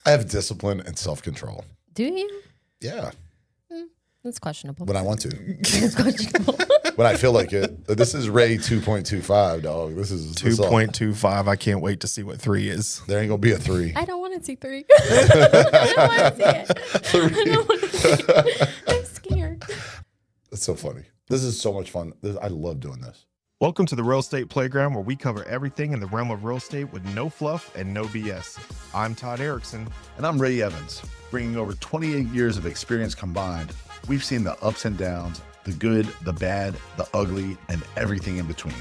I have discipline and self-control. Do you? Yeah. That's questionable. When I want to. It's questionable. When I feel like it. This is Ray 2.25, dog. This is 2.25. I can't wait to see what 3 is. There ain't going to be a 3. I don't want to see 3. I don't want to see it. 3. I don't want to see it. I'm scared. That's so funny. This is so much fun. I love doing this. Welcome to the Real Estate Playground, where we cover everything in the realm of real estate with no fluff and no BS. I'm Todd Erickson. And I'm Ray Evans. Bringing over 28 years of experience combined, we've seen the ups and downs, the good, the bad, the ugly, and everything in between.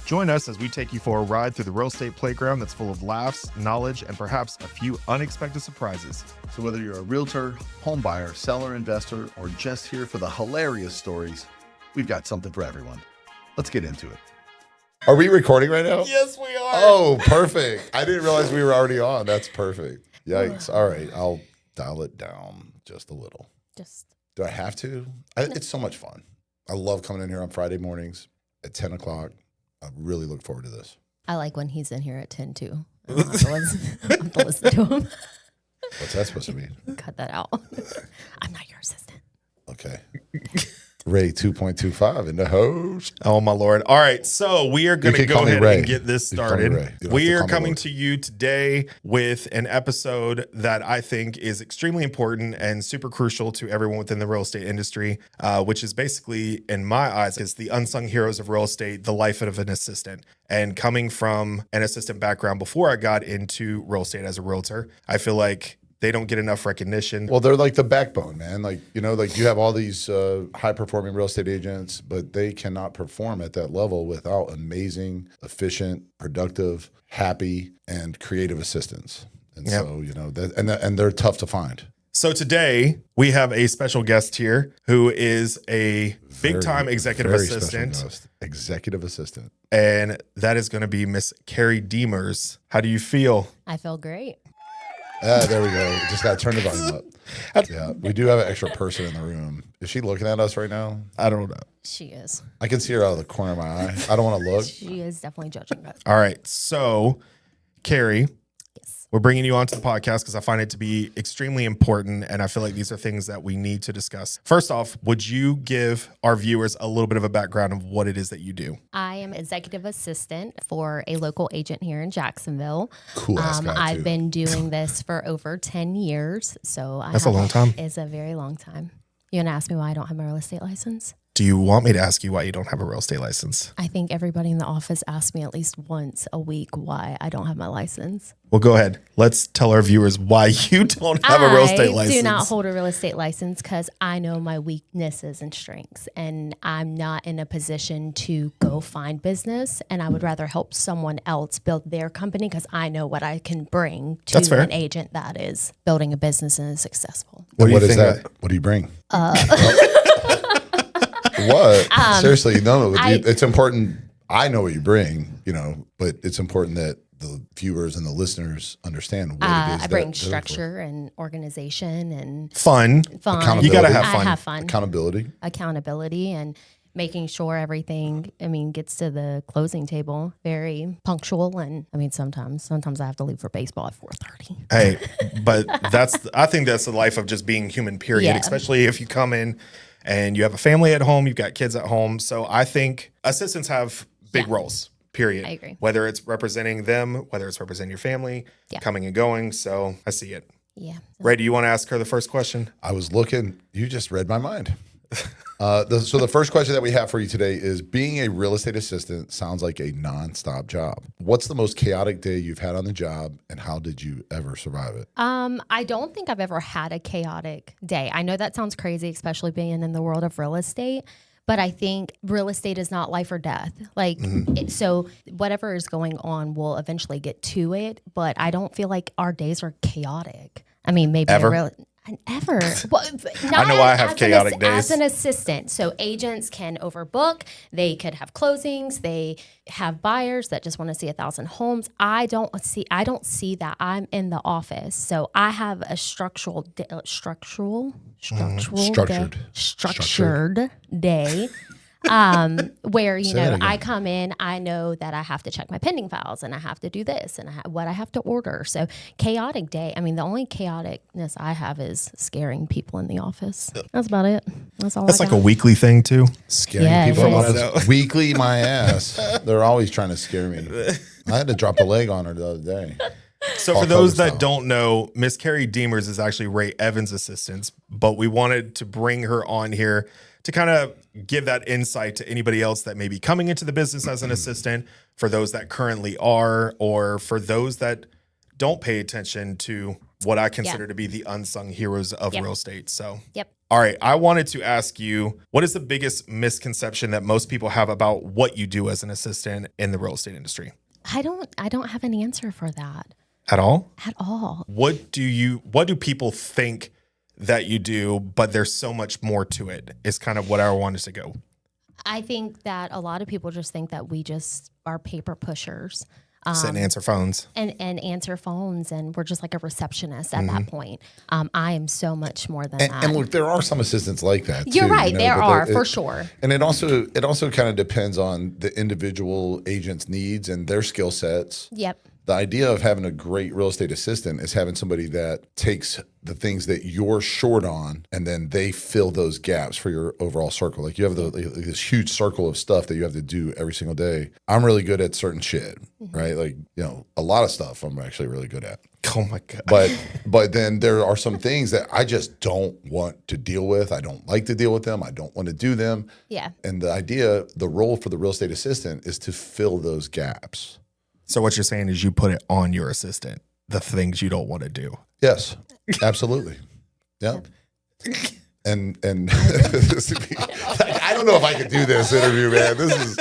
Join us as we take you for a ride through the real estate playground that's full of laughs, knowledge, and perhaps a few unexpected surprises. So whether you're a realtor, home buyer, seller, investor, or just here for the hilarious stories, we've got something for everyone. Let's get into it. Are we recording right now? Yes, we are. Oh, perfect. I didn't realize we were already on. That's perfect. Yikes. All right. I'll dial it down just a little. Do I have to? It's so much fun. I love coming in here on Friday mornings at 10 o'clock. I really look forward to this. I like when he's in here at 10 too. I don't have to listen to him. What's that supposed to mean? Cut that out. I'm not your assistant. Okay. Ray 2.25 in the host. Oh, my Lord. All right. So we are going to go ahead and get this started. We are coming to you today with an episode that I think is extremely important and super crucial to everyone within the real estate industry, which is basically, in my eyes, is the unsung heroes of real estate, the life of an assistant. And coming from an assistant background before I got into real estate as a realtor, I feel like they don't get enough recognition. Well, they're like the backbone, man. Like, you know, like you have all these high-performing real estate agents, but they cannot perform at that level without amazing, efficient, productive, happy, and creative assistants. And so, you know, and they're tough to find. So today we have a special guest here who is a big-time executive assistant. Executive assistant. And that is going to be Miss Carrie Demers. How do you feel? I feel great. There we go. Just got to turn the volume up. Yeah, we do have an extra person in the room. Is she looking at us right now? I don't know. She is. I can see her out of the corner of my eye. I don't want to look. She is definitely judging us. All right. So, Carrie, Yes. we're bringing you onto the podcast because I find it to be extremely important. And I feel like these are things that we need to discuss. First off, would you give our viewers a little bit of a background of what it is that you do? I am executive assistant for a local agent here in Jacksonville. Cool ass guy, I've too. been doing this for over 10 years. So That's a long time. It's a very long time. You want to ask me why I don't have my real estate license? Do you want me to ask you why you don't have a real estate license? I think everybody in the office asks me at least once a week why I don't have my license. Well, go ahead. Let's tell our viewers why you don't have a real estate license. I do not hold a real estate license because I know my weaknesses and strengths, and I'm not in a position to go find business, and I would rather help someone else build their company because I know what I can bring to an agent that is building a business and is successful. What is that? What do you bring? What? Seriously, no. It's important. I know what you bring, you know, but it's important that the viewers and the listeners understand what it is. I bring structure and organization and fun. You got to have fun. I have fun. Accountability, and making sure everything, gets to the closing table very punctual. And sometimes I have to leave for baseball at 4:30. Hey, but I think that's the life of just being human, period. Yeah. Especially if you come in and you have a family at home, you've got kids at home. So I think assistants have big roles, period. I agree. Whether it's representing them, whether it's representing your family, coming and going. So I see it. Yeah. Ray, do you want to ask her the first question? I was looking. You just read my mind. So the first question that we have for you today is: being a real estate assistant sounds like a nonstop job. What's the most chaotic day you've had on the job, and how did you ever survive it? I don't think I've ever had a chaotic day. I know that sounds crazy, especially being in the world of real estate, but I think real estate is not life or death. So whatever is going on, we'll eventually get to it, but I don't feel like our days are chaotic. Maybe Ever? Ever. Well, I know I have chaotic days. As an assistant. So agents can overbook. They could have closings. They have buyers that just want to see 1,000 homes. I don't see that. I'm in the office. So I have a structured day. Where, I come in, I know that I have to check my pending files and I have to do this and what I have to order. So chaotic day. I mean, the only chaoticness I have is scaring people in the office. That's about it. That's all. That's like a weekly thing too. Scaring people. Weekly, my ass. They're always trying to scare me. I had to drop a leg on her the other day. So for those that don't know, Miss Carrie Demers is actually Ray Evans' assistant, but we wanted to bring her on here to kind of give that insight to anybody else that may be coming into the business as an assistant, for those that currently are, or for those that don't pay attention to what I consider to be the unsung heroes of real estate. So, all right, I wanted to ask you, what is the biggest misconception that most people have about what you do as an assistant in the real estate industry? I don't have an answer for that. At all? At all. What do people think that you do, but there's so much more to it, is kind of what I wanted to go. I think that a lot of people just think that we just are paper pushers. Sit and answer phones. And answer phones, and we're just like a receptionist at that point. I am so much more than that. And look, there are some assistants like that. You're too, right. There are, for sure. And it also kind of depends on the individual agent's needs and their skill sets. Yep. The idea of having a great real estate assistant is having somebody that takes the things that you're short on and then they fill those gaps for your overall circle. Like you have this huge circle of stuff that you have to do every single day. I'm really good at certain shit, right? Like, a lot of stuff I'm actually really good at. Oh my God. But then there are some things that I just don't want to deal with. I don't like to deal with them. I don't want to do them. Yeah. And the role for the real estate assistant is to fill those gaps. So what you're saying is you put it on your assistant, the things you don't want to do. Yes, absolutely. Yeah. And I don't know if I could do this interview, man. This is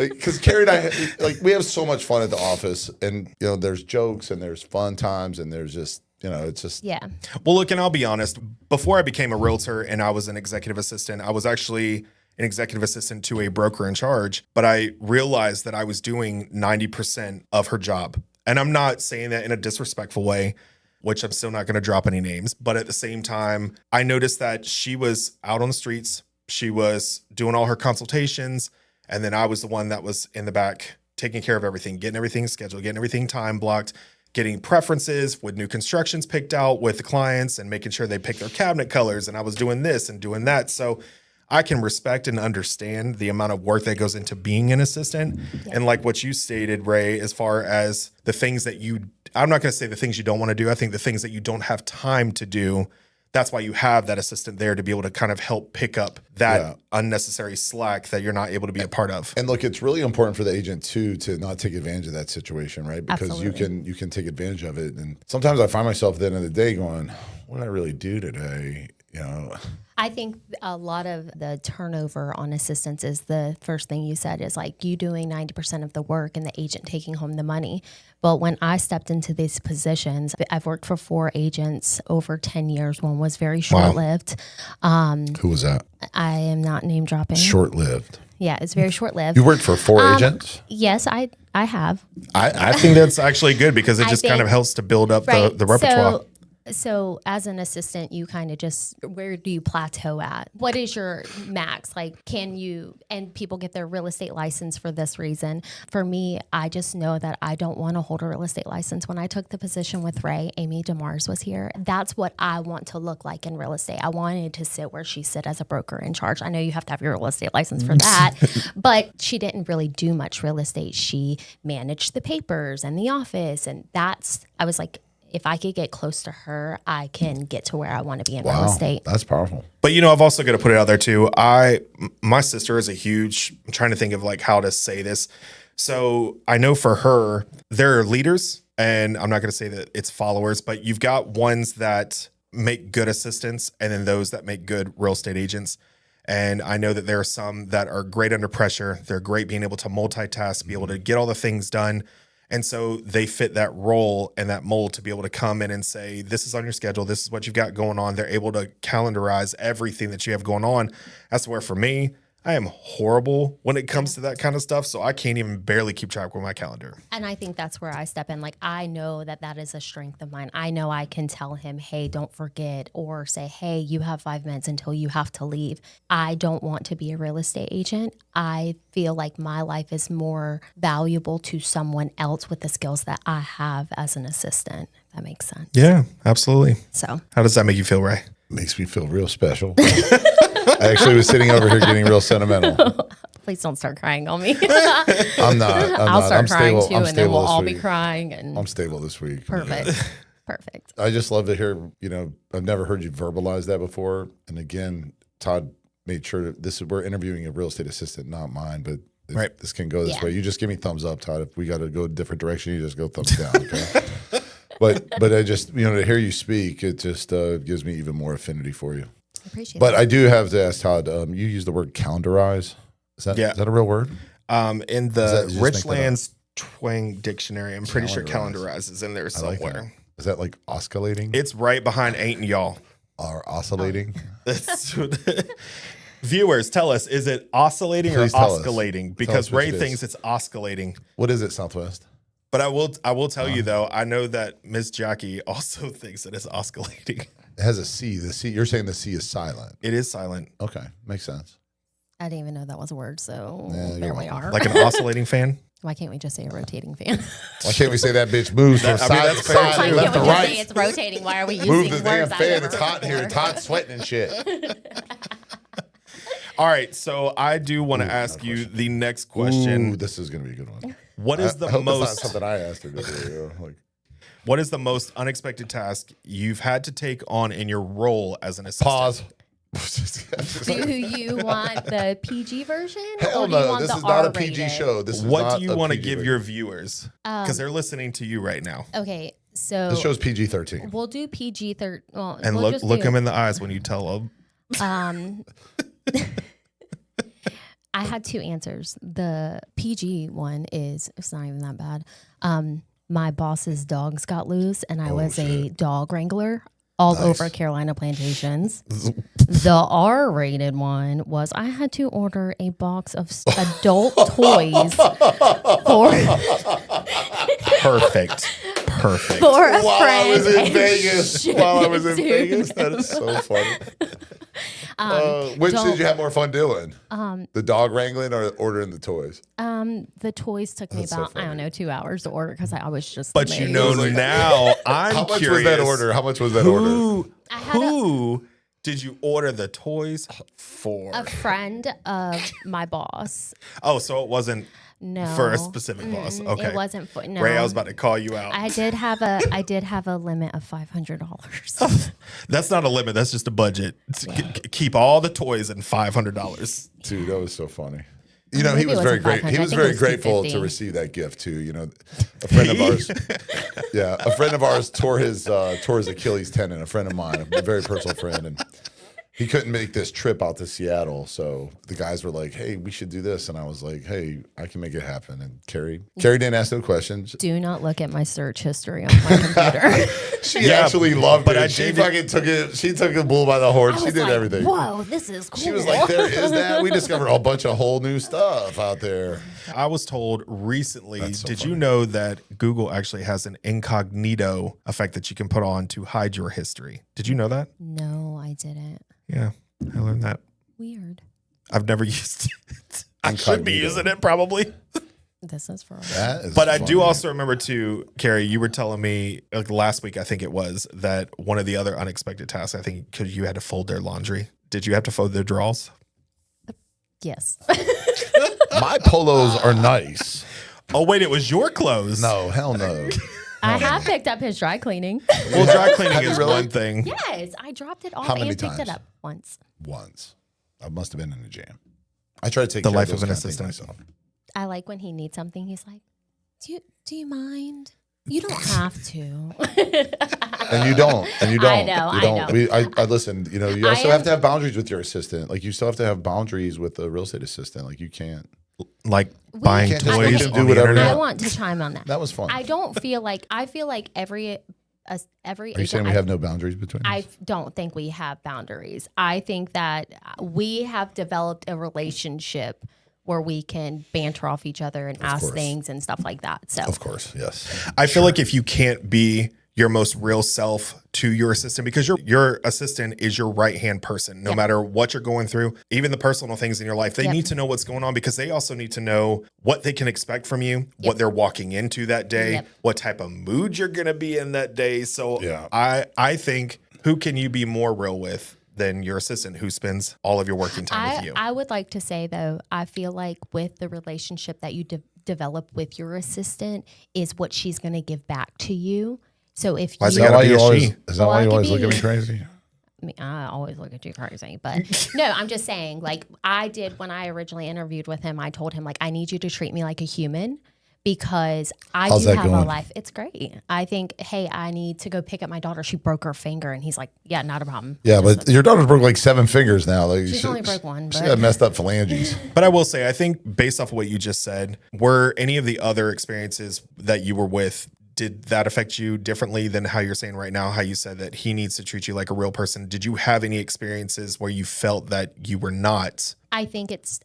because Carrie and I, we have so much fun at the office, and there's jokes and there's fun times and there's just it's just Well, look, and I'll be honest. Before I became a realtor and I was an executive assistant, I was actually an executive assistant to a broker in charge, but I realized that I was doing 90% of her job. And I'm not saying that in a disrespectful way, which I'm still not going to drop any names. But at the same time, I noticed that she was out on the streets. She was doing all her consultations. And then I was the one that was in the back taking care of everything, getting everything scheduled, getting everything time blocked, getting preferences with new constructions picked out with the clients and making sure they pick their cabinet colors. And I was doing this and doing that. So I can respect and understand the amount of work that goes into being an assistant. And like what you stated, Ray, as far as the things that I'm not going to say the things you don't want to do. I think the things that you don't have time to do, that's why you have that assistant there to be able to kind of help pick up that unnecessary slack that you're not able to be a part of. And look, it's really important for the agent too to not take advantage of that situation, right? Because you can take advantage of it. And sometimes I find myself at the end of the day going, what did I really do today? I think a lot of the turnover on assistants is the first thing you said is like you doing 90% of the work and the agent taking home the money. But when I stepped into these positions, I've worked for 4 agents over 10 years. One was very short-lived. Who was that? I am not name dropping. Short-lived. Yeah, it's very short-lived. You worked for 4 agents? Yes, I have. I think that's actually good because it just kind of helps to build up the repertoire. So as an assistant, you kind of just, where do you plateau at? What is your max? Like, can you, and people get their real estate license for this reason. For me, I just know that I don't want to hold a real estate license. When I took the position with Ray, Amy DeMars was here. That's what I want to look like in real estate. I wanted to sit where she sit as a broker in charge. I know you have to have your real estate license for that, but she didn't really do much real estate. She managed the papers and the office. And I was like, if I could get close to her, I can get to where I want to be in real estate. That's powerful. But I've also got to put it out there too. My sister is I'm trying to think of like how to say this. So I know for her, there are leaders, and I'm not going to say that it's followers, but you've got ones that make good assistants and then those that make good real estate agents. And I know that there are some that are great under pressure. They're great being able to multitask, be able to get all the things done. And so they fit that role and that mold to be able to come in and say, this is on your schedule. This is what you've got going on. They're able to calendarize everything that you have going on. That's where for me, I am horrible when it comes to that kind of stuff. So I can't even barely keep track with my calendar. And I think that's where I step in. Like, I know that is a strength of mine. I know I can tell him, hey, don't forget, or say, hey, you have 5 minutes until you have to leave. I don't want to be a real estate agent. I feel like my life is more valuable to someone else with the skills that I have as an assistant. If that makes sense. Yeah, absolutely. So how does that make you feel, Ray? Makes me feel real special. I actually was sitting over here getting real sentimental. Please don't start crying on me. I'm not. I'll start crying stable. too, and then we'll all be crying. And I'm stable this week. Perfect. Perfect. I just love to hear, I've never heard you verbalize that before. And again, Todd made sure that we're interviewing a real estate assistant, not mine, but if this can go this way. You just give me thumbs up, Todd. If we got to go a different direction, you just go thumbs down, okay? But I just, to hear you speak, it just gives me even more affinity for you. I appreciate But that. I do have to ask Todd, you use the word calendarize. Is that a real word? In the Richlands Twang dictionary, I'm pretty sure calendarize is in there somewhere. Like is that like oscillating? It's right behind ain't and y'all. Or oscillating? Viewers, tell us, is it oscillating or oscillating? Because Ray thinks it's oscillating. What is it, Southwest? But I will tell you though, I know that Miss Jackie also thinks it is oscillating. It has a C. The C. You're saying the C is silent. It is silent. Okay, makes sense. I didn't even know that was a word, so Yeah, there we are. Like an oscillating fan? Why can't we just say a rotating fan? Why can't we say that bitch moves from side to side, Why left can't to we just right? say it's rotating? Why are we using Move the words damn I've fan. never It's heard hot in here. before? Todd's sweating and shit. All right, so I do want to ask you the next question. Ooh, this is going to be a good one. What is the I hope most it's not something I asked her to do? What is the most unexpected task you've had to take on in your role as an assistant? Pause. Do you want the PG version? Hell or do you no, want this the is not a R-rated? PG show. This is What not do you a want to PG give version. your viewers? Because they're listening to you right now. Okay, so This show's PG-13. we'll do PG-13. Well, And we'll look them in the eyes when you tell them. I had 2 answers. The PG one is, it's not even that bad. My boss's dogs got loose, and I was a dog wrangler all over Carolina plantations. The R-rated one was I had to order a box of adult toys for Perfect. for a While friend. I was in and Vegas. ship While I it was in to Vegas. them. That is so funny. Which did you have more fun doing? The dog wrangling or ordering the toys? The toys took me That's so about, I don't know, 2 hours to order because I was just But you amazed. know now, I'm How much curious. was that order? How much was that order? Who did you order the toys for? A friend of my boss. Oh, so it wasn't No. for a specific boss. Okay. It wasn't for, no. Ray, I was about to call you out. I did have a limit of $500. That's not a limit. That's just a budget. Keep all the toys and $500. Dude, that was so funny. Maybe He it was very wasn't great. 500. He I was think it very was grateful to 250. receive that gift too. A friend of ours. A friend of ours tore his Achilles tendon. A friend of mine, a very personal friend, and he couldn't make this trip out to Seattle. So the guys were like, "Hey, we should do this," and I was like, "Hey, I can make it happen." And Carrie didn't ask no questions. Do not look at my search history on my computer. She actually loved but it. I She did- fucking took it. She took the bull by the horn. I She was did like, everything. Whoa, this is cool. She was like, "There is that. We discovered a bunch of whole new stuff out there." I was told recently, That's so did funny. you know that Google actually has an incognito effect that you can put on to hide your history? Did you know that? No, I didn't. Yeah, I learned that. Weird. I've never used it. I should be Incognito. using it probably. This is for all. That is But I do funny. also remember too, Carrie, you were telling me like last week, I think it was, that one of the other unexpected tasks, I think, because you had to fold their laundry. Did you have to fold their drawers? Yes. My polos are nice. Oh, wait, it was your clothes. No, hell no. I have picked up his dry cleaning. Well, dry cleaning Have you is really? one thing. Yes, I dropped it off How and many picked it times? up once. Once. I must have been in a jam. I try to take The care life of, of those an kind things assistant. myself. I like when he needs something. He's like, "Do you mind? You don't have to." And you don't. And you don't. I know, You I don't. know. I listen. You also have to have boundaries with your assistant. Like you still have to have boundaries with the real estate assistant. Like you can't. Like buying can't toys just on do the whatever you internet. I want to chime on that. That was fun. I feel like every every Are you saying we have no boundaries between us? I don't think we have boundaries. I think that we have developed a relationship where we can banter off each other and ask things and stuff like that. So, of course, yes. I feel like if you can't be your most real self to your assistant, because your assistant is your right-hand person, no matter what you're going through, even the personal things in your life, they need to know what's going on, because they also need to know what they can expect from you, what they're walking into that day, what type of mood you're going to be in that day. So I think, who can you be more real with than your assistant who spends all of your working time with you? I would like to say, though, I feel like with the relationship that you develop with your assistant is what she's going to give back to you. So if is that why you always look at me crazy? I mean, I always look at you crazy, but no, I'm just saying, like I did when I originally interviewed with him, I told him, like, I need you to treat me like a human, because I do have a life. It's great. I think, hey, I need to go pick up my daughter. She broke her finger. And he's like, yeah, not a problem. Yeah, but your daughter broke like 7 fingers now. Like, she only broke one. She got messed up phalanges. But I will say, I think based off of what you just said, were any of the other experiences that you were with, did that affect you differently than how you're saying right now, how you said that he needs to treat you like a real person? Did you have any experiences where you felt that you were not? I think it's,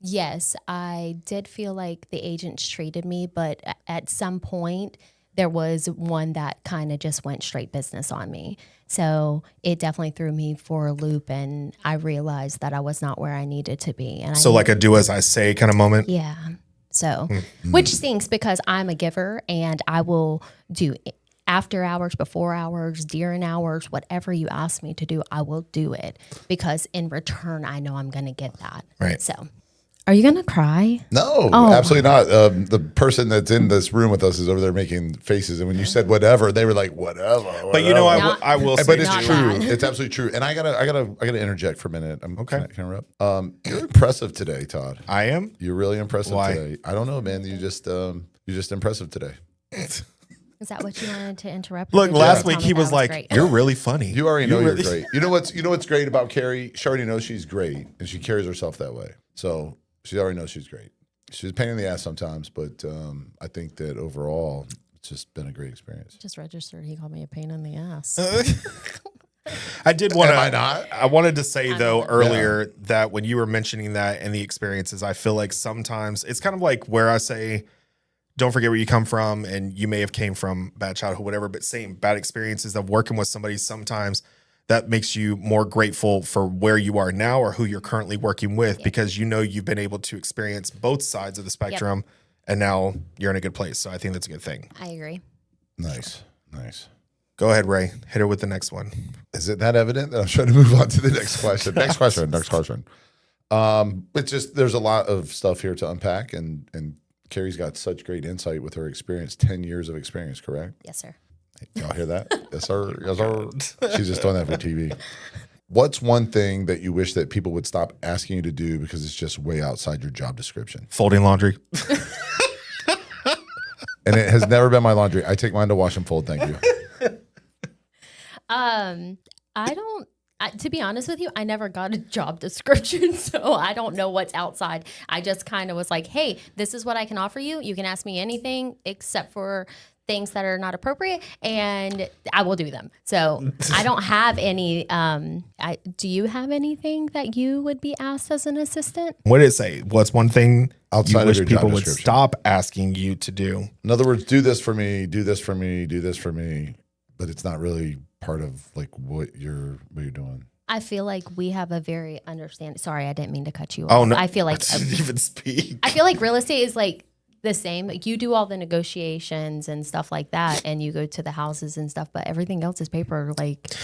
yes, I did feel like the agents treated me, but at some point there was one that kind of just went straight business on me. So it definitely threw me for a loop, and I realized that I was not where I needed to be. And so like a do as I say kind of moment? Yeah. So, which stinks, because I'm a giver and I will do after hours, before hours, during hours, whatever you ask me to do, I will do it, because in return, I know I'm going to get that. Right. So, are you going to cry? No, absolutely not. The person that's in this room with us is over there making faces. And when you said whatever, they were like, whatever. But you know, I will say, but it's true. It's absolutely true. And I gotta interject for a minute. Okay. Can I interrupt? You're impressive today, Todd. I am? You're really impressive today. I don't know, man. You're just impressive today. Is that what you wanted to interrupt? Look, last week he was like, "You're really funny." You already know you're great. You know what's great about Carrie? She already knows she's great, and she carries herself that way. So she already knows she's great. She's a pain in the ass sometimes, but I think that overall, it's just been a great experience. Just registered. He called me a pain in the ass. I did want to. Am I not? I wanted to say though earlier that when you were mentioning that and the experiences, I feel like sometimes it's kind of like where I say, don't forget where you come from, and you may have came from bad childhood, whatever, but same bad experiences of working with somebody. Sometimes that makes you more grateful for where you are now or who you're currently working with, because you know you've been able to experience both sides of the spectrum, and now you're in a good place. So I think that's a good thing. I agree. Nice. Go ahead, Ray. Hit her with the next one. Is it that evident that I'm trying to move on to the next question? Next question. It's just, there's a lot of stuff here to unpack, and Carrie's got such great insight with her experience, 10 years of experience, correct? Yes, sir. Y'all hear that? Yes, sir. Yes, sir. She's just doing that for TV. What's one thing that you wish that people would stop asking you to do because it's just way outside your job description? Folding laundry. And it has never been my laundry. I take mine to wash and fold. Thank you. To be honest with you, I never got a job description, so I don't know what's outside. I just kind of was like, hey, this is what I can offer you. You can ask me anything except for things that are not appropriate, and I will do them. So I don't have any. Do you have anything that you would be asked as an assistant? What did it say? What's one thing outside you wish of your people job would description? stop asking you to do? In other words, do this for me, do this for me, do this for me, but it's not really part of like what you're doing. I feel like we have a very understanding. Sorry, I didn't mean to cut you off. Oh no, I feel like I didn't even speak. I feel like real estate is like the same. Like you do all the negotiations and stuff like that, and you go to the houses and stuff, but everything else is paper. Like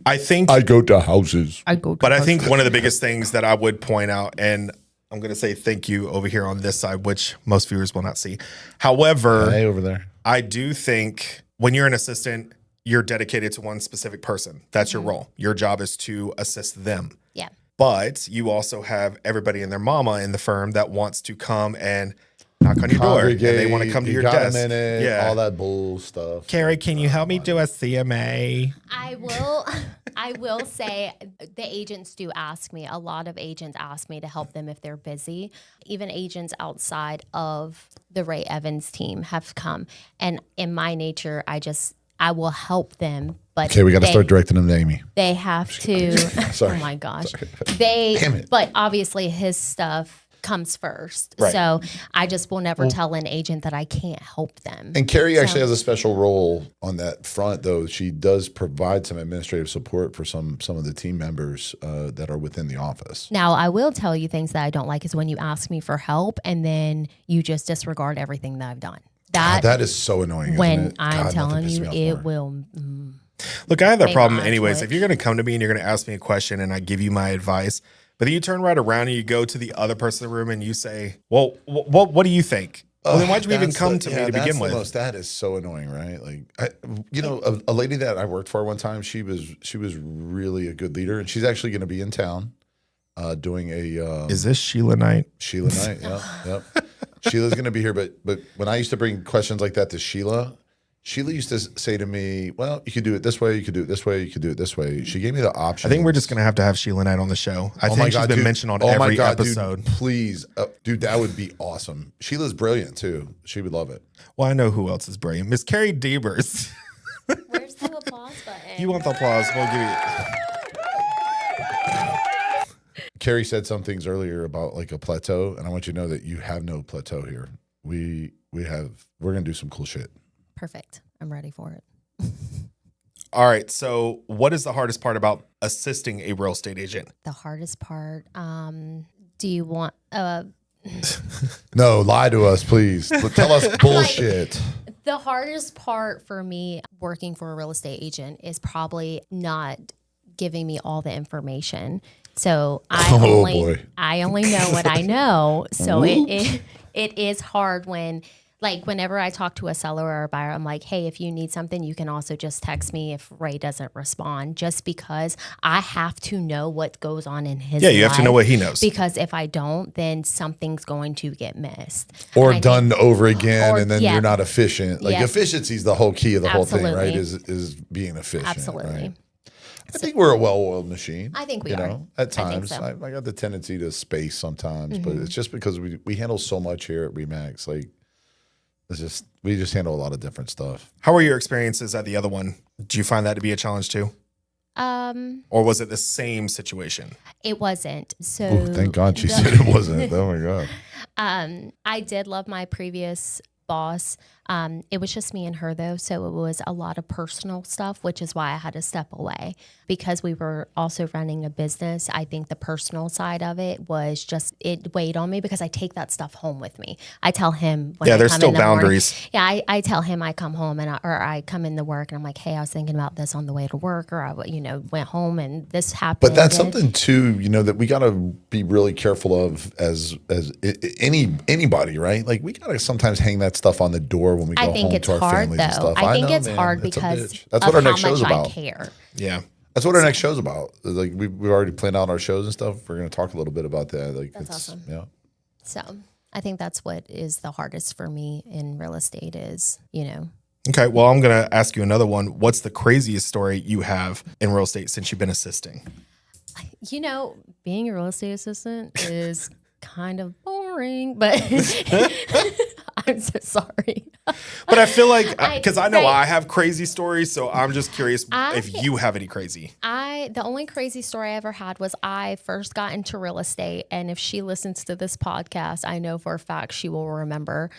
I think I go to houses. I think one of the biggest things that I would point out, and I'm going to say thank you over here on this side, which most viewers will not see. However, hey, over there, I do think when you're an assistant, you're dedicated to one specific person. That's your role. Your job is to assist them. Yeah. But you also have everybody and their mama in the firm that wants to come and knock on your door, and they want to come to your desk. All that bull stuff. Carrie, can you help me do a CMA? I will say the agents do ask me. A lot of agents ask me to help them if they're busy. Even agents outside of the Ray Evans team have come. And in my nature, I will help them. But okay, we got to start directing them to Amy. They have to. Sorry. Oh my gosh. Damn it. But obviously his stuff comes first. Right. So I just will never tell an agent that I can't help them. And Carrie actually has a special role on that front, though. She does provide some administrative support for some of the team members that are within the office. Now, I will tell you things that I don't like is when you ask me for help and then you just disregard everything that I've done. That is so annoying. When isn't it? I'm telling you, it will. Look, I have that Make problem my anyways. twitch. If you're going to come to me and you're going to ask me a question and I give you my advice, but then you turn right around and you go to the other person in the room and you say, well, what do you think? Well, then why'd you even come to me to begin with? That is so annoying, right? Like, a lady that I worked for one time, she was really a good leader, and she's actually going to be in town doing a. Is this Sheila Knight? Sheila Knight, yep. Sheila's going to be here, but when I used to bring questions like that to Sheila used to say to me, well, you could do it this way, you could do it this way, you could do it this way. She gave me the option. I think we're just going to have Sheila Knight on the show. I think she's been mentioned on every episode. Dude, please. Dude, that would be awesome. Sheila's brilliant, too. She would love it. Well, I know who else is brilliant. Miss Carrie Demers. Where's the applause button? You want the applause? We'll give you. Carrie said some things earlier about like a plateau, and I want you to know that you have no plateau here. We're going to do some cool shit. Perfect. I'm ready for it. All right. So, what is the hardest part about assisting a real estate agent? The hardest part. Do you want? No, lie to us, please. Tell us bullshit. The hardest part for me working for a real estate agent is probably not giving me all the information. So I only know what I know. So it is hard whenever I talk to a seller or a buyer, I'm like, hey, if you need something, you can also just text me if Ray doesn't respond, just because I have to know what goes on in his life. Yeah, you have to know what he knows. Because if I don't, then something's going to get missed. Or done over again, and then yeah. you're not efficient. Like efficiency is the whole key of the whole thing, right? Absolutely. Is being efficient. Absolutely. Right? I think we're a well-oiled machine. I think we are. At times, I think so. I got the tendency to space sometimes, but it's just because we handle so much here at Remax. Like, we just handle a lot of different stuff. How were your experiences at the other one? Do you find that to be a challenge too? Or was it the same situation? It wasn't. So Ooh, thank God she said it wasn't. Oh my God. I did love my previous boss. It was just me and her though. So it was a lot of personal stuff, which is why I had to step away because we were also running a business. I think the personal side of it was just, it weighed on me because I take that stuff home with me. I tell him when there's still boundaries. I tell him I come home or I come into work and I'm like, hey, I was thinking about this on the way to work, or I went home and this happened. But that's something too, that we got to be really careful of as anybody, right? Like we got to sometimes hang that stuff on the door when we go home to our families and stuff. I think know, it's man, hard it's because that's of what our how next show's much about. I care. Yeah. That's what our next show's about. Like we've already planned out our shows and stuff. We're going to talk a little bit about that. Like That's awesome. Yeah. So I think that's what is the hardest for me in real estate is, Okay. Well, I'm going to ask you another one. What's the craziest story you have in real estate since you've been assisting? Being a real estate assistant is kind of boring, but I'm so sorry. But I feel like, because I know I have crazy stories, so I'm just curious if you have any crazy. The only crazy story I ever had was I first got into real estate, and if she listens to this podcast, I know for a fact she will remember.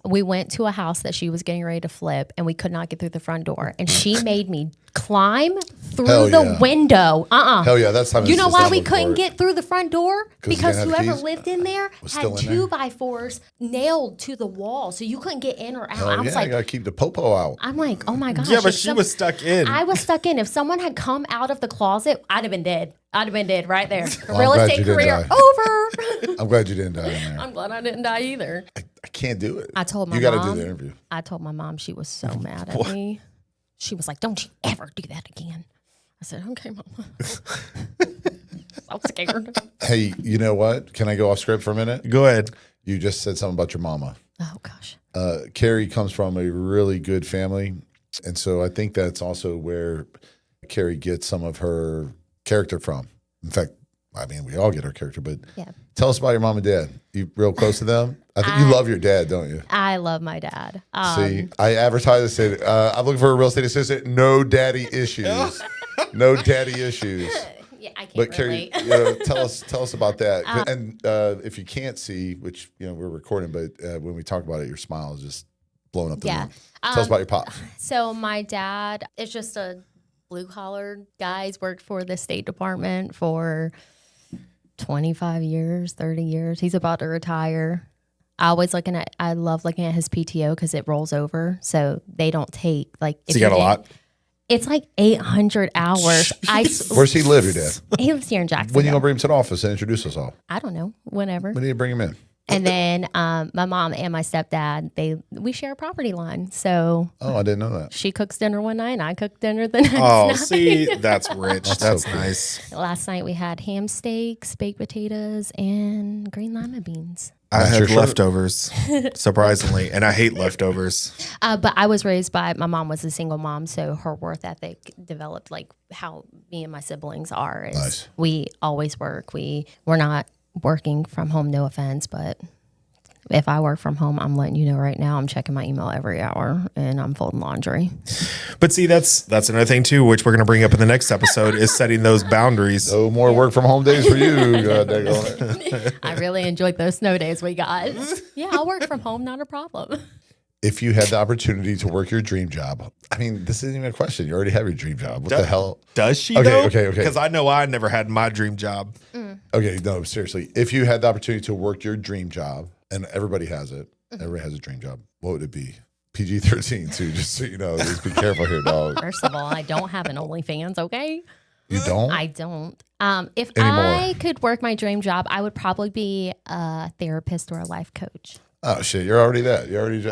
We went to a house that she was getting ready to flip, and we could not get through the front door, and she made me climb through the window. Hell yeah, that's how. You know why we couldn't get through the front door? Because whoever keys? lived in there had 2x4s nailed to the wall, so you couldn't get in or out. I was like, you gotta keep the popo out. I'm like, oh my gosh. Yeah, but she was stuck in. I was stuck in. If someone had come out of the closet, I'd have been dead. I'd have been dead right there. Well, real estate career over. I'm glad you didn't die in there. I'm glad I didn't die either. I can't do it. I told my mom. You got to do the interview. I told my mom. She was so mad at me. She was like, don't you ever do that again. I said, okay, Mama. I'm scared. Hey, you know what? Can I go off script for a minute? Go ahead. You just said something about your mama. Oh, gosh. Carrie comes from a really good family. And so I think that's also where Carrie gets some of her character from. In fact, I mean, we all get our character, but Yeah. tell us about your mom and dad. You real close to them? I think you love your dad, don't you? I love my dad. See, I advertised and said, I'm looking for a real estate assistant. No daddy issues. No daddy issues. Yeah, I can't But Carrie, relate. tell us about that. And if you can't see, which we're recording, but when we talk about it, your smile is just blowing up the room. Tell us about your pops. So my dad is just a blue collar guy. He's worked for the State Department for 25 years, 30 years. He's about to retire. I love looking at his PTO because it rolls over. So they don't take like. So you got a lot? It's like 800 hours. Where's he live, your dad? He lives here in Jacksonville. When you going to bring him to the office and introduce us all? I don't know. Whenever. When do you bring him in? And then my mom and my stepdad, we share a property line. So I didn't know that. she cooks dinner one night and I cook dinner the next Oh, night. see, that's rich. That's so cool. nice. Last night we had ham steaks, baked potatoes, and green lima beans. I That's had your shirt? leftovers, surprisingly, and I hate leftovers. But I was raised by, my mom was a single mom, so her work ethic developed like how me and my siblings are. Nice. We always work. We're not working from home, no offense, but if I work from home, I'm letting you know right now, I'm checking my email every hour and I'm folding laundry. But see, that's another thing too, which we're going to bring up in the next episode, is setting those boundaries. No more work from home days for you. God, daggone it. I really enjoyed those snow days we got. Yeah, I'll work from home, not a problem. If you had the opportunity to work your dream job, I mean, this isn't even a question. You already have your dream job. What the hell? Does she? Okay. Because I know I never had my dream job. Okay, no, seriously. If you had the opportunity to work your dream job, and everybody has it, everybody has a dream job, what would it be? PG-13 too, just so you know. Just be careful here, dog. First of all, I don't have an OnlyFans, okay? You don't? I don't. If Anymore. I could work my dream job, I would probably be a therapist or a life coach. Oh, shit, you're already that.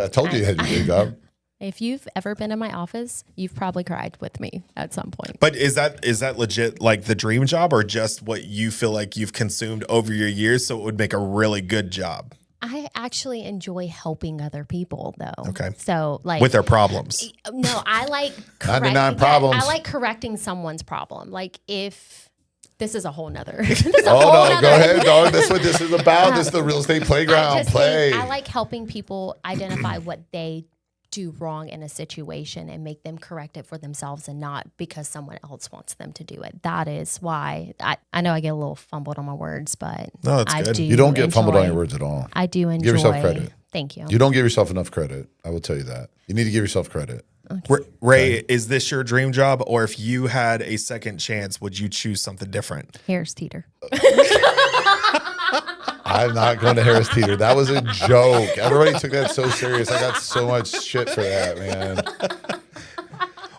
I told you you had your dream job. If you've ever been in my office, you've probably cried with me at some point. But is that legit like the dream job, or just what you feel like you've consumed over your years, so it would make a really good job? I actually enjoy helping other people, though. Okay. So, like, With their problems. no, I like 99 problems. I like correcting someone's problem. Like, if this is a whole nother. Oh, no, go ahead, dog. That's what this is about. This is the real estate playground. I like helping people identify what they do wrong in a situation and make them correct it for themselves and not because someone else wants them to do it. That is why I know I get a little fumbled on my words, but No, that's I good. do You don't get fumbled on enjoy- your words at all. I do enjoy. Give yourself credit. Thank you. You don't give yourself enough credit. I will tell you that. You need to give yourself credit. Ray, is this your dream job, or if you had a second chance, would you choose something different? Harris Teeter. I'm not going to Harris Teeter. That was a joke. Everybody took that so serious. I got so much shit for that, man.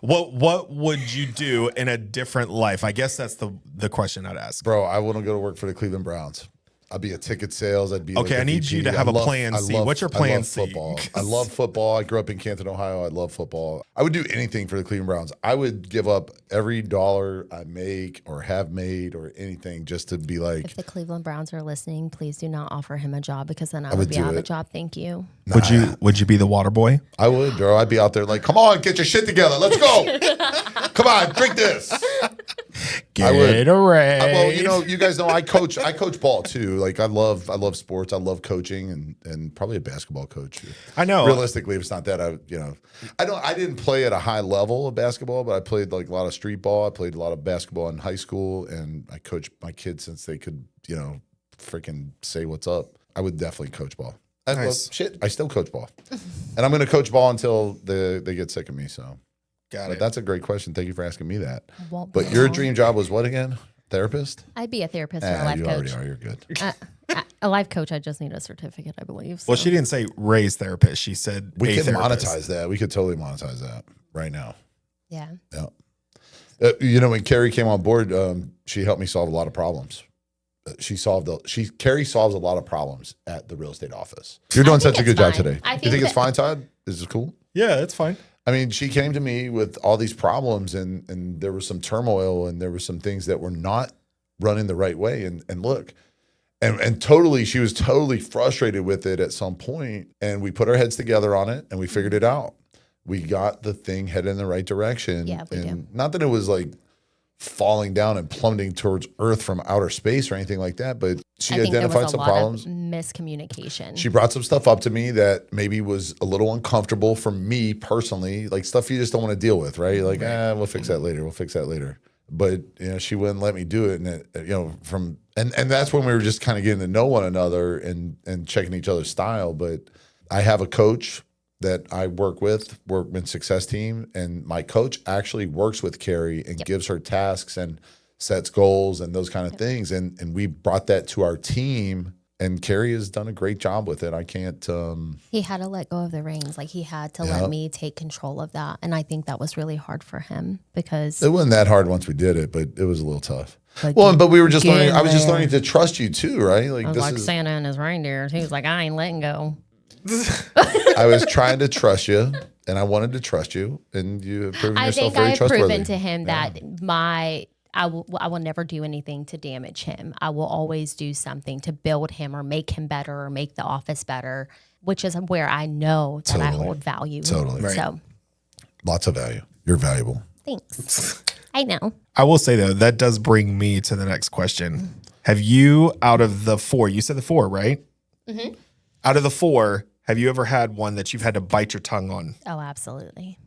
What would you do in a different life? I guess that's the question I'd ask. Bro, I wouldn't go to work for the Cleveland Browns. I'd be a ticket sales. I'd be Okay, like I need VP. you to have a plan C. What's your plan I love C? football. I love football. I grew up in Canton, Ohio. I love football. I would do anything for the Cleveland Browns. I would give up every dollar I make or have made or anything just to be like. If the Cleveland Browns are listening, please do not offer him a job because then I would would be do out of a it. job. Thank you. Would you be the water boy? I would, bro. I'd be out there like, come on, get your shit together. Let's go. Come on, drink this. Gatorade. Well, you know, you guys know I coach ball too. Like I love sports. I love coaching and probably a basketball coach. I know. Realistically, if it's not that, I didn't play at a high level of basketball, but I played like a lot of street ball. I played a lot of basketball in high school, and I coached my kids since they could, freaking say what's up. I would definitely coach ball. Nice. I still coach ball, and I'm going to coach ball until they get sick of me. So. Got But it. that's a great question. Thank you for asking me that. Won't be But your long. dream job was what again? Therapist? I'd be a therapist or a life You coach. already are. You're good. A life coach, I just need a certificate, I believe. Well, so. she didn't say Ray's therapist. She said We a can therapist. monetize that. We could totally monetize that right now. Yeah. Yeah. When Carrie came on board, she helped me solve a lot of problems. Carrie solves a lot of problems at the real estate office. You're doing such a it's good job fine. today. I You think think it's that- fine, Todd? Is this cool? Yeah, that's fine. I mean, she came to me with all these problems, and there was some turmoil, and there were some things that were not running the right way. And look, and totally, she was totally frustrated with it at some point. And we put our heads together on it, and we figured it out. We got the thing headed in the right direction. Yeah, we do. Not that it was like falling down and plummeting towards Earth from outer space or anything like that. But she I think identified some problems. Miscommunication. She brought some stuff up to me that maybe was a little uncomfortable for me personally, like stuff you just don't want to deal with, right? Like, we'll fix that later. We'll fix that later. But she wouldn't let me do it, and and that's when we were just kind of getting to know one another and checking each other's style. But I have a coach that I work with, Workman Success Team, and my coach actually works with Carrie and gives her tasks and sets goals and those kind of things. And we brought that to our team, and Carrie has done a great job with it. I can't. He had to let go of the reins. Like he had to let me take control of that. And I think that was really hard for him because it wasn't that hard once we did it, but it was a little tough. But we were just learning. I was just learning to trust you too, right? Like I was like Santa and his reindeers. He was like, I ain't letting go. I was trying to trust you, and I wanted to trust you, and you have proven yourself very trustworthy. I think I have proven to him that I will never do anything to damage him. I will always do something to build him or make him better or make the office better, which is where I know that I hold value. Totally. Right. So, lots of value. You're valuable. Thanks. I know. I will say though, that does bring me to the next question. Have you, out of the 4, you said the 4, right? Mm-hmm. Out of the 4, have you ever had one that you've had to bite your tongue on? Oh, absolutely.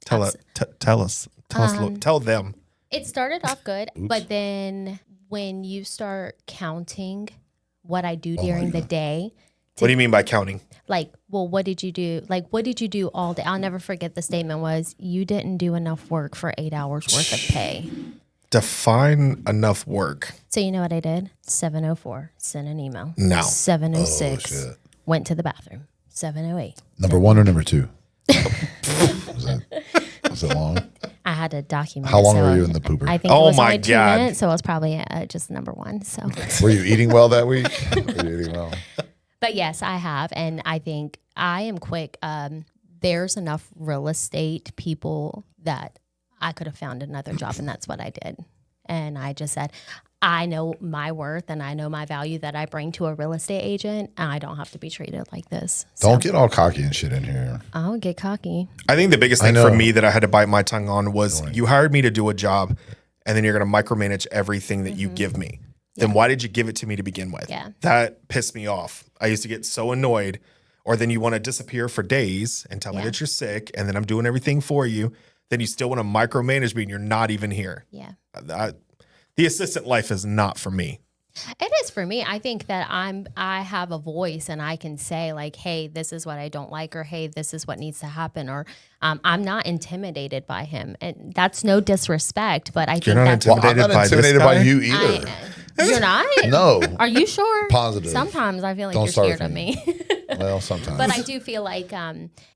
Tell us. Tell them. It started off good, but then when you start counting what I do during the day. What do you mean by counting? Like, well, what did you do? Like, what did you do all day? I'll never forget the statement was, you didn't do enough work for 8 hours worth of pay. Define enough work. So you know what I did? 7:04, sent an email. No. 7:06, went to the bathroom. 7:08. Number 1 or number 2? Was it long? I had to document. How long were you in the pooper? I think it was only 2 minutes, so it was probably just number 1. So. Were you eating well that week? Were you eating well? But yes, I have, and I think I am quick. There's enough real estate people that I could have found another job, and that's what I did. And I just said, I know my worth and I know my value that I bring to a real estate agent, and I don't have to be treated like this. So, don't get all cocky and shit in here. I don't get cocky. I think the biggest thing for me that I had to bite my tongue on was you hired me to do a job, and then you're going to micromanage everything that you give me. Then why did you give it to me to begin with? Yeah. That pissed me off. I used to get so annoyed. Or then you want to disappear for days and tell me that you're sick, and then I'm doing everything for you. Then you still want to micromanage me, and you're not even here. Yeah. The assistant life is not for me. It is for me. I think that I have a voice, and I can say like, hey, this is what I don't like, or hey, this is what needs to happen, or I'm not intimidated by him. And that's no disrespect, but I think I'm not intimidated by you either. You're not? No. Are you sure? Positive. Sometimes I feel like you're scared of me. Well, sometimes. But I do feel like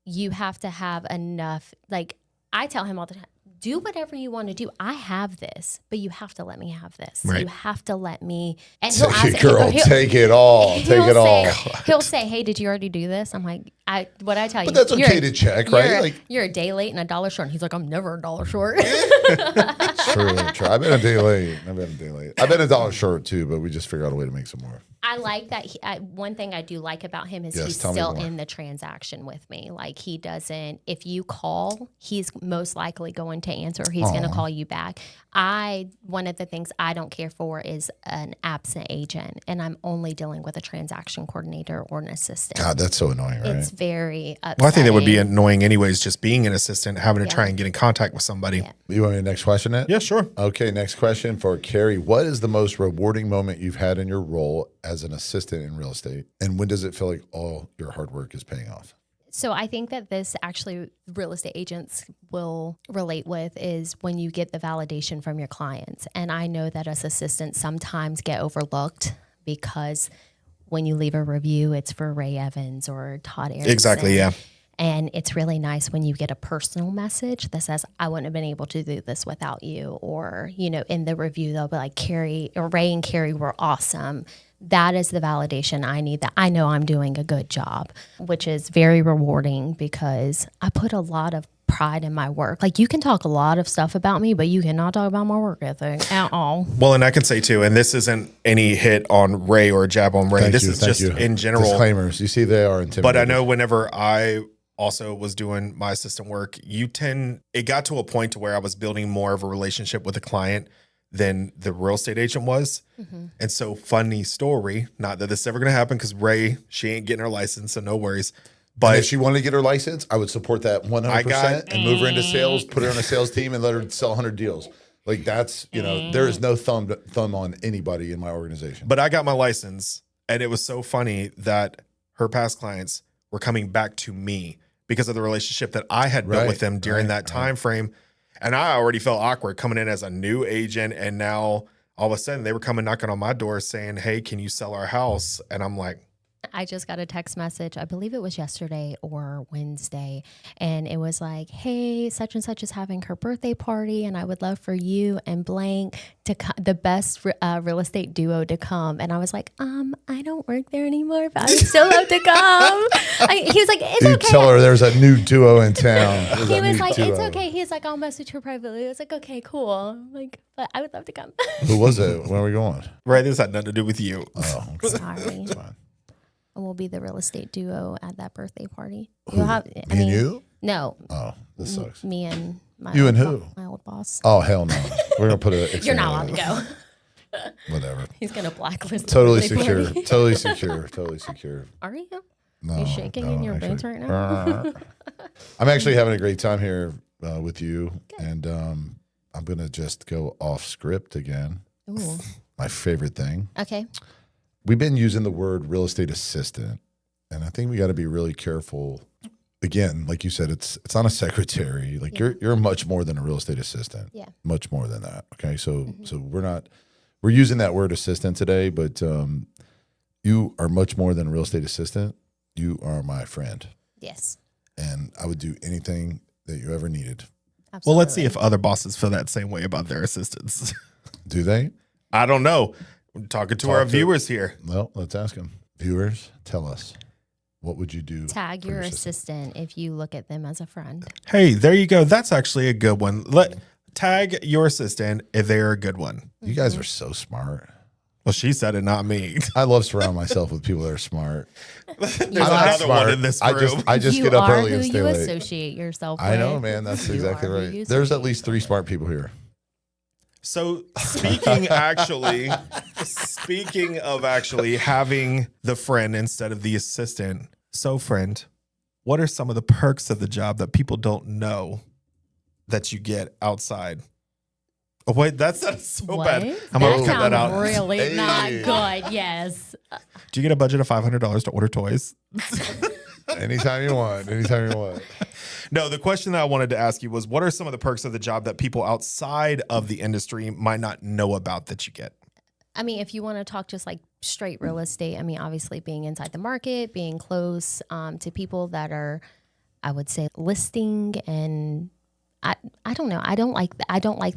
you have to have enough, like I tell him all the time, do whatever you want to do. I have this, but you have to let me have this. Right. You have to let me. And he'll ask, girl, take it all. Take it all. He'll say, hey, did you already do this? I'm like, what I tell you. But that's okay to check, right? You're a day late and $1 short. And he's like, I'm never $1 short. True. I've been a day late. I've been $1 short too, but we just figured out a way to make some more. I like that. One thing I do like about him is he's still in the transaction with me. Like he doesn't, if you call, he's most likely going to answer. He's going to call you back. One of the things I don't care for is an absent agent, and I'm only dealing with a transaction coordinator or an assistant. God, that's so annoying, right? It's very upsetting. Well, I think that would be annoying anyways, just being an assistant, having to try and get in contact with somebody. Yeah. You want me to next question it? Yeah, sure. Okay, next question for Carrie. What is the most rewarding moment you've had in your role as an assistant in real estate? And when does it feel like all your hard work is paying off? So I think that this actually real estate agents will relate with is when you get the validation from your clients. And I know that as assistants sometimes get overlooked because when you leave a review, it's for Ray Evans or Todd Erickson. Exactly, yeah. And it's really nice when you get a personal message that says, I wouldn't have been able to do this without you. Or, in the review, they'll be like, Ray and Carrie were awesome. That is the validation I need, that I know I'm doing a good job, which is very rewarding because I put a lot of pride in my work. Like you can talk a lot of stuff about me, but you cannot talk about my work ethic at all. Well, and I can say too, and this isn't any hit on Ray or a jab on Ray. This is just in general. Disclaimers. You see, they are intimidating. But I know whenever I also was doing my assistant work, it got to a point to where I was building more of a relationship with a client than the real estate agent was. Mm-hmm. And so funny story, not that this is ever going to happen because Ray, she ain't getting her license, so no worries. But and if she wanted to get her license, I would support that 100% and move her into sales, put her on a sales team and let her sell 100 deals. Like that's, there is no thumb on anybody in my organization. But I got my license, and it was so funny that her past clients were coming back to me because of the relationship that I had built with them during that time frame. And I already felt awkward coming in as a new agent, and now all of a sudden they were coming knocking on my door saying, "Hey, can you sell our house?" And I'm like, I just got a text message, I believe it was yesterday or Wednesday, and it was like, "Hey, such and such is having her birthday party, and I would love for you and blank to the best real estate duo to come." And I was like, I don't work there anymore, but I would still love to come. He was like, "It's you okay." Tell her there's a new duo in town. He was like, "It's okay." He's like, "I'll message her privately." I was like, "Okay, cool." I'm like, but I would love to come. Who was it? Where are we going? Right, this had nothing to do with you. Oh, okay. Sorry. That's fine. We'll be the real estate duo at that birthday party. Who? Me and you? No. Oh, this sucks. Me and my You and who? My old boss. Oh, hell no. We're going to put a... You're not allowed to go. Whatever. He's going to blacklist. Totally secure. Totally secure. Totally secure. Are you? No. You shaking in your boots right now? I'm actually having a great time here with you. Good. And I'm going to just go off script again. Ooh. My favorite thing. Okay. We've been using the word real estate assistant, and I think we got to be really careful. Again, like you said, it's not a secretary. Like you're much more than a real estate assistant. Yeah. Much more than that. Okay. So we're using that word assistant today, but you are much more than a real estate assistant. You are my friend. Yes. And I would do anything that you ever needed. Absolutely. Well, let's see if other bosses feel that same way about their assistants. Do they? I don't know. We're talking to our viewers here. Well, let's ask them. Viewers, tell us. What would you do? Tag your assistant if you look at them as a friend. Hey, there you go. That's actually a good one. Tag your assistant if they're a good one. You guys are so smart. Well, she said it, not me. I love surrounding myself with people that are smart. There's another one in this room. I just get up early and stay late. You associate yourself with. I know, man. That's exactly right. There's at least 3 smart people here. So speaking of actually having the friend instead of the assistant. So friend, what are some of the perks of the job that people don't know that you get outside? Oh, wait, that's so bad. I'm going to cut that out. Really not good. Yes. Do you get a budget of $500 to order toys? Anytime you want. Anytime you want. No, the question that I wanted to ask you was, what are some of the perks of the job that people outside of the industry might not know about that you get? I mean, if you want to talk just like straight real estate, I mean, obviously being inside the market, being close to people that are, I would say, listing and I don't know. I don't like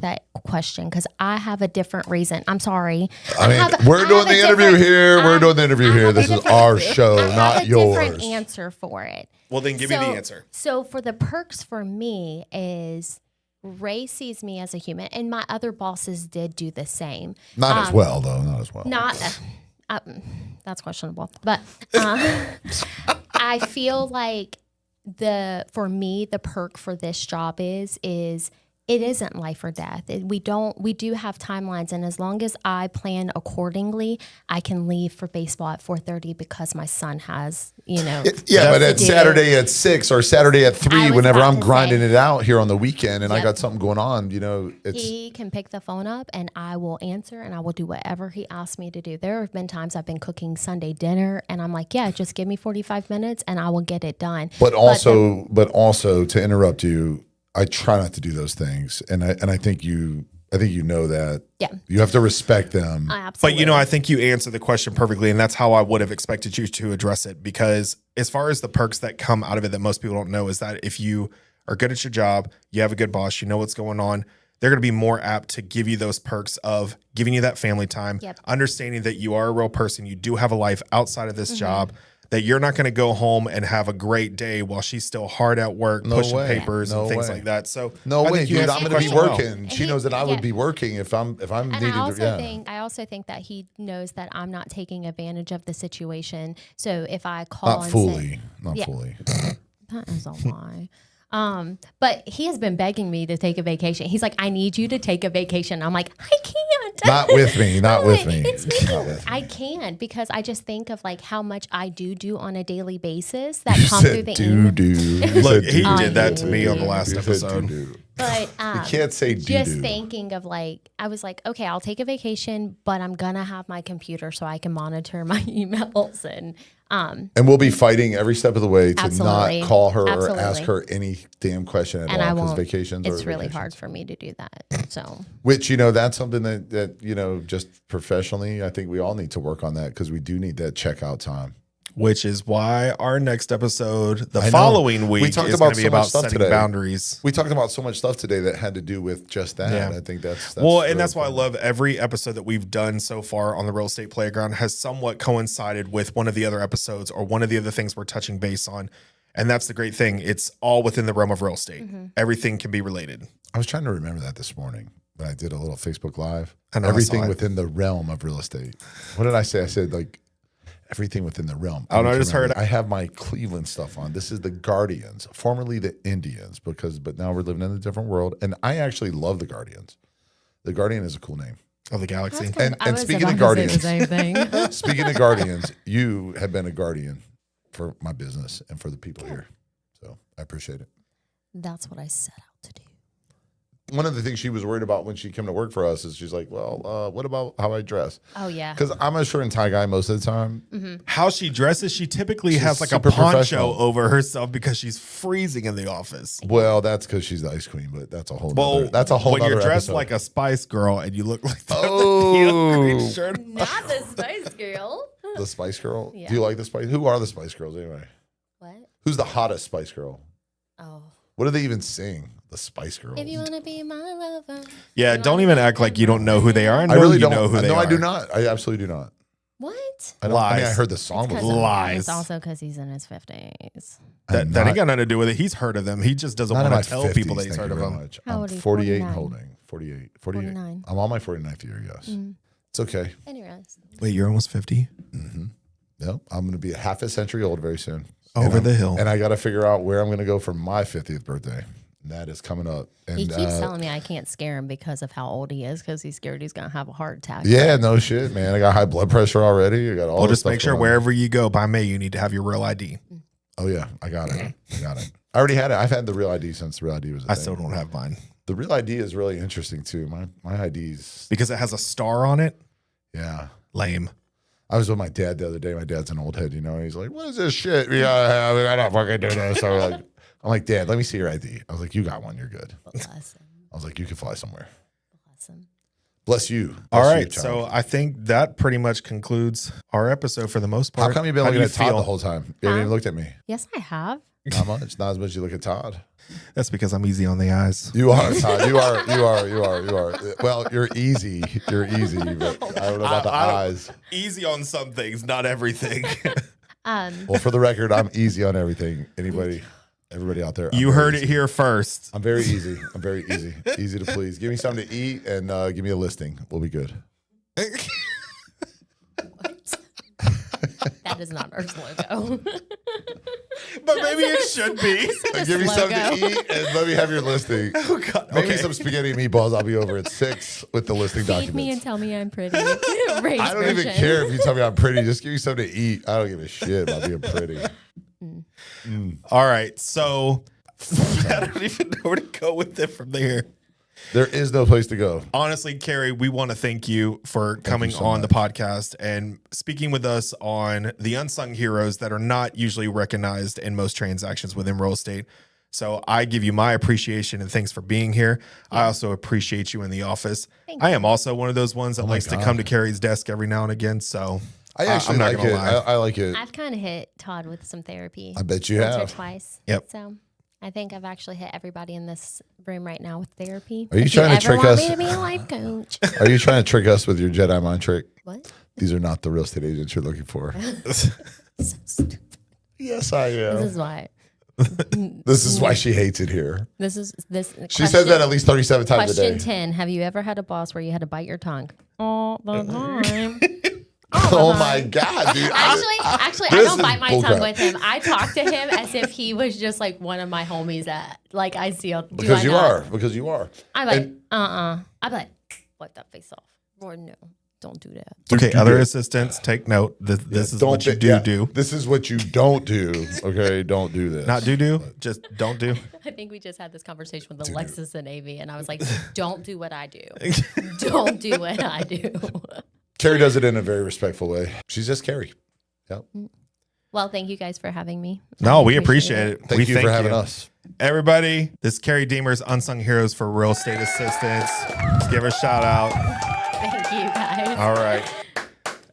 that question because I have a different reason. I'm sorry. We're doing the interview here. We're doing the interview here. This is our show, not yours. I have a different answer for it. Well, then give me the answer. So for the perks for me is Ray sees me as a human, and my other bosses did do the same. Not as well, though. Not as well. That's questionable. But I feel like for me, the perk for this job is it isn't life or death. We do have timelines, and as long as I plan accordingly, I can leave for baseball at 4:30 because my son has, but at Saturday at 6 or Saturday at 3, whenever I'm grinding it out here on the weekend and I got something going on, he can pick the phone up and I will answer and I will do whatever he asks me to do. There have been times I've been cooking Sunday dinner and I'm like, yeah, just give me 45 minutes and I will get it done. But also to interrupt you, I try not to do those things, and I think you know that. Yeah, you have to respect them. Absolutely. But I think you answered the question perfectly, and that's how I would have expected you to address it. Because as far as the perks that come out of it that most people don't know is that if you are good at your job, you have a good boss, you know what's going on, they're going to be more apt to give you those perks of giving you that family time, understanding that you are a real person, you do have a life outside of this job. That you're not going to go home and have a great day while she's still hard at work, pushing papers and things like that. So no way, dude. I'm going to be working. She knows that I would be working if I'm needed. I also think that he knows that I'm not taking advantage of the situation. So if I call, not fully. That is a lie. But he has been begging me to take a vacation. He's like, I need you to take a vacation. I'm like, I can't. Not with me. Not with me. I can't because I just think of like how much I do on a daily basis that come through the email. Look, he did that to me on the last episode. But you can't say just thinking of like, I was like, okay, I'll take a vacation, but I'm gonna have my computer so I can monitor my emails and we'll be fighting every step of the way to not call her or ask her any damn question at all because vacations it's really hard for me to do that. So which that's something that just professionally I think we all need to work on that because we do need that checkout time. Which is why our next episode, the following week, is going to be about setting boundaries. We talked about so much stuff today that had to do with just that. Yeah. I think that's well, and that's why I love every episode that we've done so far on the Real Estate Playground has somewhat coincided with one of the other episodes or one of the other things we're touching base on. And that's the great thing. It's all within the realm of real estate. Mm-hmm. Everything can be related. I was trying to remember that this morning when I did a little Facebook Live. Everything within the realm of real estate. What did I say? I said everything within the realm. I just heard. I have my Cleveland stuff on. This is the Guardians, formerly the Indians, but now we're living in a different world. And I actually love the Guardians. The Guardian is a cool name. Of the galaxy. And speaking of Guardians, speaking of Guardians, you have been a guardian for my business and for the people here. So I appreciate it. That's what I set out to do. One of the things she was worried about when she came to work for us is she's like, well, what about how I dress? Oh, yeah. Because I'm a shirt and tie guy most of the time. Mm-hmm. How she dresses, she typically has like a poncho over herself because she's freezing in the office. Well, that's because she's the ice queen, but that's a whole nother when you're dressed episode. Like a Spice Girl and you look like the shirt. Not the Spice Girl. The Spice Girl? Yeah. Do you like the Spice? Who are the Spice Girls anyway? What? Who's the hottest Spice Girl? Oh. What do they even sing? The Spice Girls. If you want to be my lover. Yeah, don't even act like you don't know who they are. I really don't know who they are. No, I do not. I absolutely do not. What? Lies. I heard the song before. Lies. It's also because he's in his 50s. That ain't got nothing to do with it. He's heard of them. He just doesn't want to tell people that he's heard of them. How I'm old are you? 48 and holding. 48. 49. I'm on my 49th year, yes. Mm. It's okay. Anyways. Wait, you're almost 50? Mm-hmm. Yep. I'm going to be a half a century old very soon. Over the hill. And I got to figure out where I'm going to go for my 50th birthday. And that is coming up. And he keeps telling me I can't scare him because of how old he is because he's scared he's going to have a heart attack. Yeah, no shit, man. I got high blood pressure already. I got all this just stuff make sure wherever you go by May, you need to have your real ID. Oh, yeah. I got it. I already had it. I've had the real ID since the real ID was a thing. I still don't have mine. The real ID is really interesting, too. My ID's... Because it has a star on it? Yeah. Lame. I was with my dad the other day. My dad's an old head, He's like, what is this shit? I don't fucking do this. So I'm like, Dad, let me see your ID. I was like, you got one. You're good. Bless him. I was like, you can fly somewhere. Bless him. Bless you. All right. So I think that pretty much concludes our episode for the most part. How come you've been looking at Todd the whole time? You haven't even looked at me. Yes, I have. Not much. Not as much as you look at Todd. That's because I'm easy on the eyes. You are, Todd. You are. Well, you're easy. You're easy, but I don't know about the eyes. Easy on some things, not everything. Well, for the record, I'm easy on everything. Everybody out there. You heard it here first. I'm very easy. Easy to please. Give me something to eat and give me a listing. We'll be good. That is not our logo. But maybe it should be. Give me something to eat and let me have your listing. Oh, God. Maybe some spaghetti and meatballs. I'll be over at 6 with the listing documents. Feed me and tell me I'm pretty. I don't even care if you tell me I'm pretty. Just give me something to eat. I don't give a shit about being pretty. All right. So I don't even know where to go with it from there. There is no place to go. Honestly, Carrie, we want to thank you for coming on the podcast and speaking with us on the unsung heroes that are not usually recognized in most transactions within real estate. So I give you my appreciation and thanks for being here. I also appreciate you in the office. I am also one of those ones that likes to come to Carrie's desk every now and again. So I actually like it. I like it. I've kind of hit Todd with some therapy. I bet you once have. or twice. Yep. So I think I've actually hit everybody in this room right now with therapy. Are you trying to trick us? Me to be a life coach. Are you trying to trick us with your Jedi mind trick? What? These are not the real estate agents you're looking for. So stupid. Yes, I am. This is why. This is why she hates it here. She says that at least 37 times a day. Question 10. Have you ever had a boss where you had to bite your tongue? All the time. All Oh my God, dude. Actually, I don't bite my tongue with him. I talk to him as if he was just like one of my homies that like I see. Because you are. I'm like, I'm like, wipe that face off. Or no, don't do that. Okay, other assistants, take note. This is what you do. This is what you don't do. Okay, don't do this. Not do, just don't do. I think we just had this conversation with Alexis and Avi, and I was like, don't do what I do. Don't do what I do. Carrie does it in a very respectful way. She's just Carrie. Yep. Well, thank you guys for having me. No, we appreciate it. Thank you for having us. Everybody, this is Carrie Demers, Unsung Heroes for Real Estate Assistants. Let's give her a shout out. Thank you, guys. All right.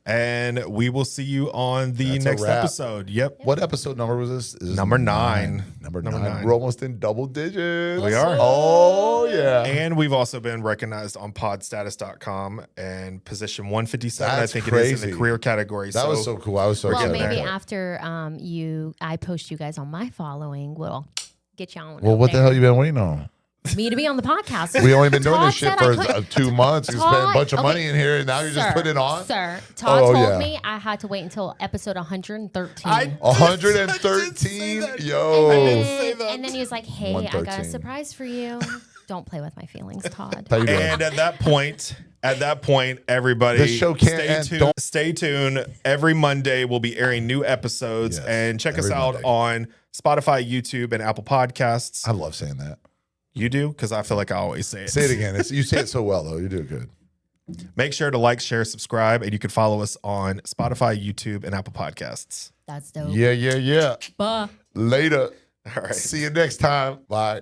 And we will see you on the next episode. Yep. What episode number was this? Is number 9. Number 9. We're almost in double digits. We are. Oh, yeah. And we've also been recognized on podstatus.com and position 157. That's I think crazy. it is in the career category. That was so cool. I was so Well, excited. maybe after I post you guys on my following, we'll get you on. Well, what the hell you been waiting on? Me to be on the podcast. We only been doing Todd this shit said for 2 months. You spent a bunch of money okay, in here, and now you're just putting it on? Sir, Todd told me I had to wait until episode 113. 113? Yo. And then he was like, hey, I got a surprise for you. Don't play with my feelings, Todd. And at that point, everybody, the show can't stay tuned. Every Monday, we'll be airing new episodes. And check us out on Spotify, YouTube, and Apple Podcasts. I love saying that. You do? Because I feel like I always say it. Say it again. You say it so well, though. You do it good. Make sure to like, share, subscribe, and you can follow us on Spotify, YouTube, and Apple Podcasts. That's dope. Yeah. Bye. Later. All right. See you next time. Bye.